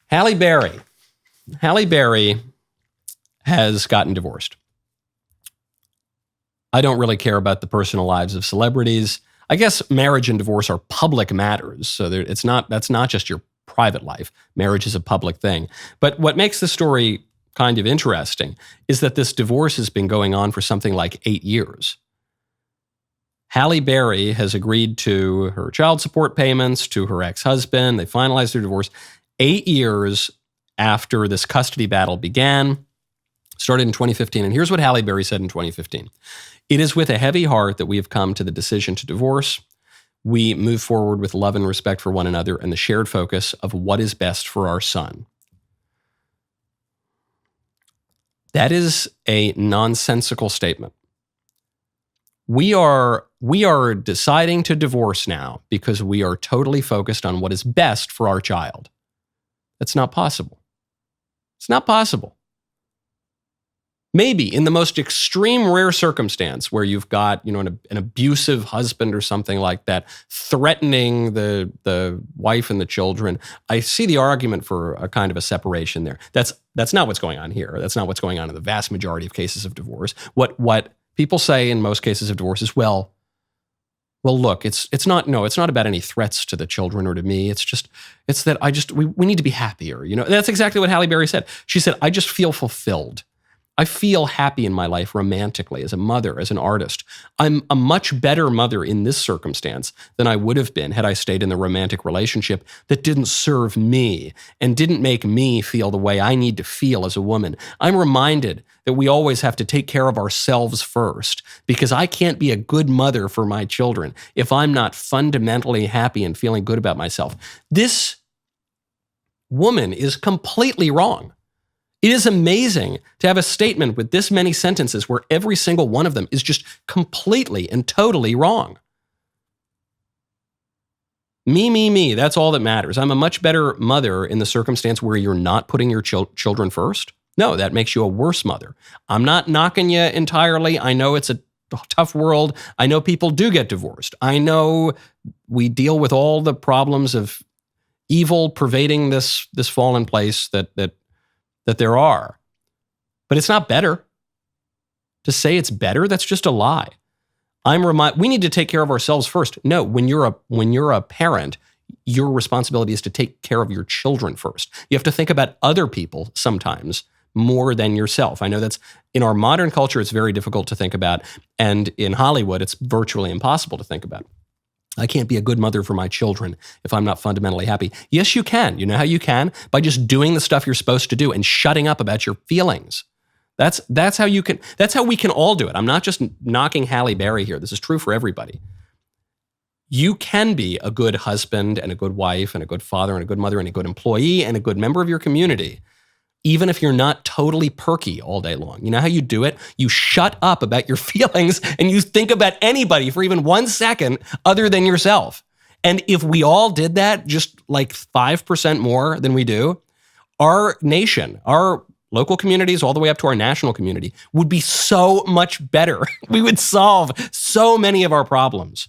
Halle Berry. Halle Berry has gotten divorced. I don't really care about the personal lives of celebrities. I guess marriage and divorce are public matters, so that's not just your private life. Marriage is a public thing. But what makes the story kind of interesting is that this divorce has been going on for something like 8 years. Halle Berry has agreed to her child support payments to her ex-husband. They finalized their divorce 8 years after this custody battle began. Started in 2015. And here's what Halle Berry said in 2015. "It is with a heavy heart that we have come to the decision to divorce. We move forward with love and respect for one another and the shared focus of what is best for our son." That is a nonsensical statement. We are deciding to divorce now because we are totally focused on what is best for our child. That's not possible. It's not possible. Maybe in the most extreme rare circumstance where you've got, an abusive husband or something like that, threatening the wife and the children, I see the argument for a kind of a separation there. That's not what's going on here. That's not what's going on in the vast majority of cases of divorce. What people say in most cases of divorce is, well, look, it's not about any threats to the children or to me. It's that we need to be happier. That's exactly what Halle Berry said. She said, "I just feel fulfilled. I feel happy in my life romantically, as a mother, as an artist. I'm a much better mother in this circumstance than I would have been had I stayed in the romantic relationship that didn't serve me and didn't make me feel the way I need to feel as a woman. I'm reminded that we always have to take care of ourselves first, because I can't be a good mother for my children if I'm not fundamentally happy and feeling good about myself." This woman is completely wrong. It is amazing to have a statement with this many sentences where every single one of them is just completely and totally wrong. Me, that's all that matters. I'm a much better mother in the circumstance where you're not putting your children first. No, that makes you a worse mother. I'm not knocking you entirely. I know it's a tough world. I know people do get divorced. I know we deal with all the problems of evil pervading this fallen place that there are. But it's not better. To say it's better, that's just a lie. We need to take care of ourselves first. No, when you're a parent, your responsibility is to take care of your children first. You have to think about other people sometimes more than yourself. I know that's in our modern culture, it's very difficult to think about. And in Hollywood, it's virtually impossible to think about. I can't be a good mother for my children if I'm not fundamentally happy. Yes, you can. You know how you can? By just doing the stuff you're supposed to do and shutting up about your feelings. That's how you can. That's how we can all do it. I'm not just knocking Halle Berry here. This is true for everybody. You can be a good husband and a good wife and a good father and a good mother and a good employee and a good member of your community, even if you're not totally perky all day long. You know how you do it? You shut up about your feelings and you think about anybody for even 1 second other than yourself. And if we all did that, just like 5% more than we do, our nation, our local communities, all the way up to our national community, would be so much better. We would solve so many of our problems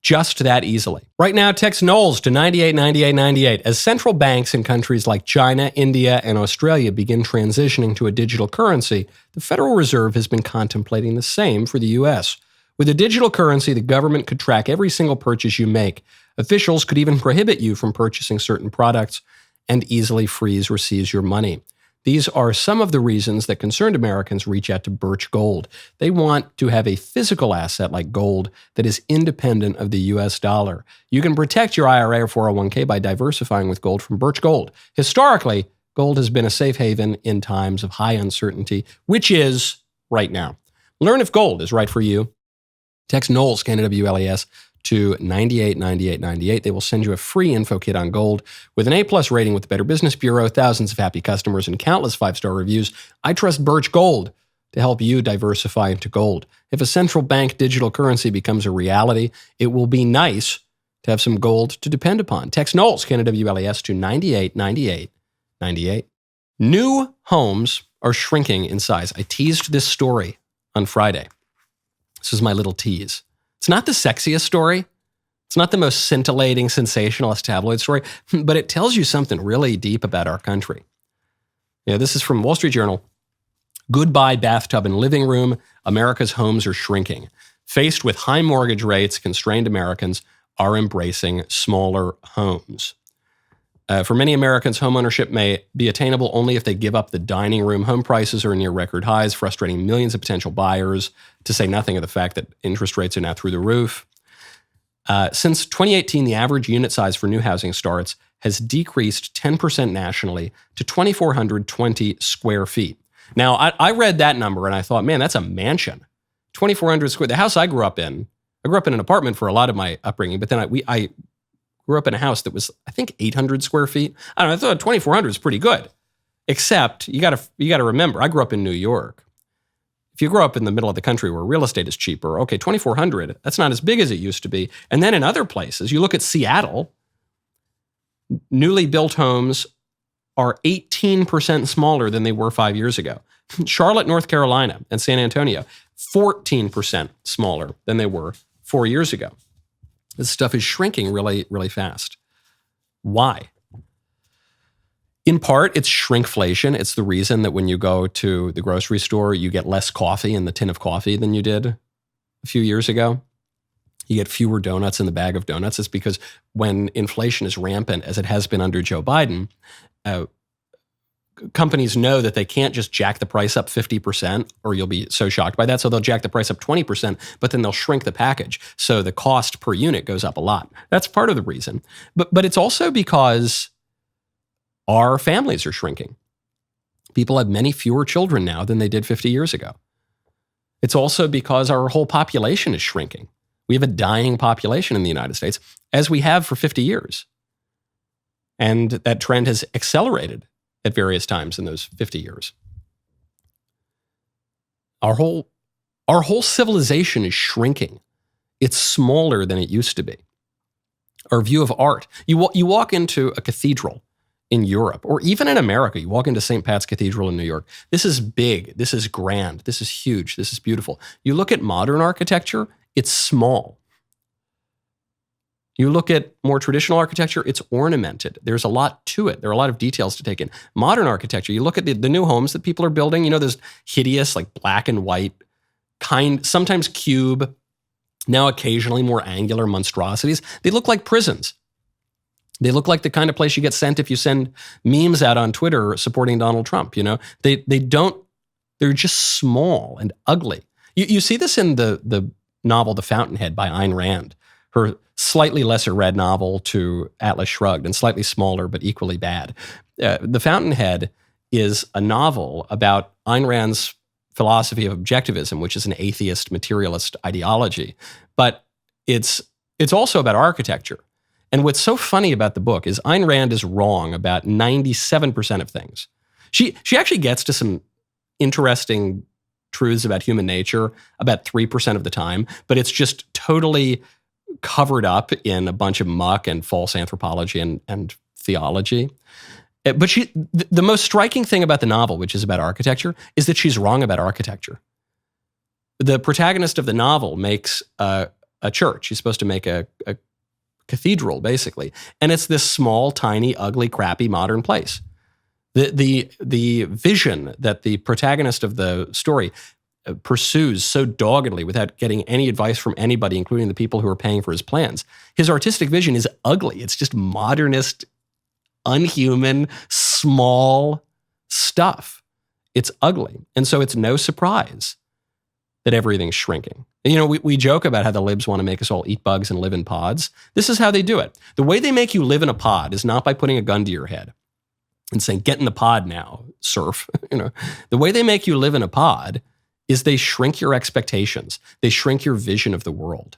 just that easily. Right now, text Knowles to 989898. As central banks in countries like China, India, and Australia begin transitioning to a digital currency, the Federal Reserve has been contemplating the same for the U.S. With a digital currency, the government could track every single purchase you make. Officials could even prohibit you from purchasing certain products and easily freeze or seize your money. These are some of the reasons that concerned Americans reach out to Birch Gold. They want to have a physical asset like gold that is independent of the U.S. dollar. You can protect your IRA or 401k by diversifying with gold from Birch Gold. Historically, gold has been a safe haven in times of high uncertainty, which is right now. Learn if gold is right for you. Text Knowles, K-N-W-L-E-S, to 989898. They will send you a free info kit on gold with an A+ rating with the Better Business Bureau, thousands of happy customers, and countless 5-star reviews. I trust Birch Gold to help you diversify into gold. If a central bank digital currency becomes a reality, it will be nice to have some gold to depend upon. Text Knowles, K-N-W-L-E-S, to 989898. New homes are shrinking in size. I teased this story on Friday. This is my little tease. It's not the sexiest story, It's not the most scintillating, sensationalist tabloid story, but it tells you something really deep about our country. This is from Wall Street Journal. Goodbye bathtub and living room. America's homes are shrinking. Faced with high mortgage rates, constrained Americans are embracing smaller homes. For many Americans, homeownership may be attainable only if they give up the dining room. Home prices are near record highs, frustrating millions of potential buyers, to say nothing of the fact that interest rates are now through the roof. Since 2018, the average unit size for new housing starts has decreased 10% nationally to 2,420 square feet. Now, I read that number and I thought, man, that's a mansion. 2,400 square. The house I grew up in an apartment for a lot of my upbringing, but then I grew up in a house that was, I think, 800 square feet. I don't know, I thought 2,400 is pretty good. Except you got to remember, I grew up in New York. If you grow up in the middle of the country where real estate is cheaper, okay, 2,400, that's not as big as it used to be. And then in other places, you look at Seattle, newly built homes are 18% smaller than they were 5 years ago. Charlotte, North Carolina, and San Antonio, 14% smaller than they were 4 years ago. This stuff is shrinking really, really fast. Why? In part, it's shrinkflation. It's the reason that when you go to the grocery store, you get less coffee in the tin of coffee than you did a few years ago. You get fewer donuts in the bag of donuts. It's because when inflation is rampant, as it has been under Joe Biden, companies know that they can't just jack the price up 50% or you'll be so shocked by that. So they'll jack the price up 20%, but then they'll shrink the package. So the cost per unit goes up a lot. That's part of the reason. But it's also because our families are shrinking. People have many fewer children now than they did 50 years ago. It's also because our whole population is shrinking. We have a dying population in the United States, as we have for 50 years. And that trend has accelerated at various times in those 50 years. Our whole civilization is shrinking. It's smaller than it used to be. Our view of art. You walk into a cathedral in Europe, or even in America, you walk into St. Pat's Cathedral in New York. This is big, this is grand, this is huge, this is beautiful. You look at modern architecture, it's small. You look at more traditional architecture, it's ornamented. There's a lot to it. There are a lot of details to take in. Modern architecture, you look at the new homes that people are building, those hideous, like black and white, sometimes cube, now occasionally more angular monstrosities. They look like prisons. They look like the kind of place you get sent if you send memes out on Twitter supporting Donald Trump. They're just small and ugly. You see this in the novel The Fountainhead by Ayn Rand, her slightly lesser read novel to Atlas Shrugged, and slightly smaller but equally bad. The Fountainhead is a novel about Ayn Rand's philosophy of objectivism, which is an atheist materialist ideology. But it's also about architecture. And what's so funny about the book is Ayn Rand is wrong about 97% of things. She actually gets to some interesting truths about human nature about 3% of the time, but it's just totally covered up in a bunch of muck and false anthropology and theology. But the most striking thing about the novel, which is about architecture, is that she's wrong about architecture. The protagonist of the novel makes a church. She's supposed to make a cathedral, basically. And it's this small, tiny, ugly, crappy modern place. The vision that the protagonist of the story pursues so doggedly without getting any advice from anybody, including the people who are paying for his plans. His artistic vision is ugly. It's just modernist, unhuman, small stuff. It's ugly. And so it's no surprise that everything's shrinking. We joke about how the libs want to make us all eat bugs and live in pods. This is how they do it. The way they make you live in a pod is not by putting a gun to your head and saying, get in the pod now, serf. The way they make you live in a pod is they shrink your expectations. They shrink your vision of the world.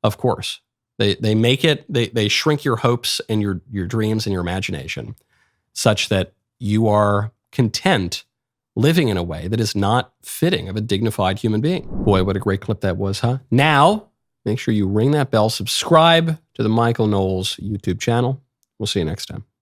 Of course. They make it, they shrink your hopes and your dreams and your imagination such that you are content living in a way that is not fitting of a dignified human being. Boy, what a great clip that was, huh? Now, make sure you ring that bell, subscribe to the Michael Knowles YouTube channel. We'll see you next time.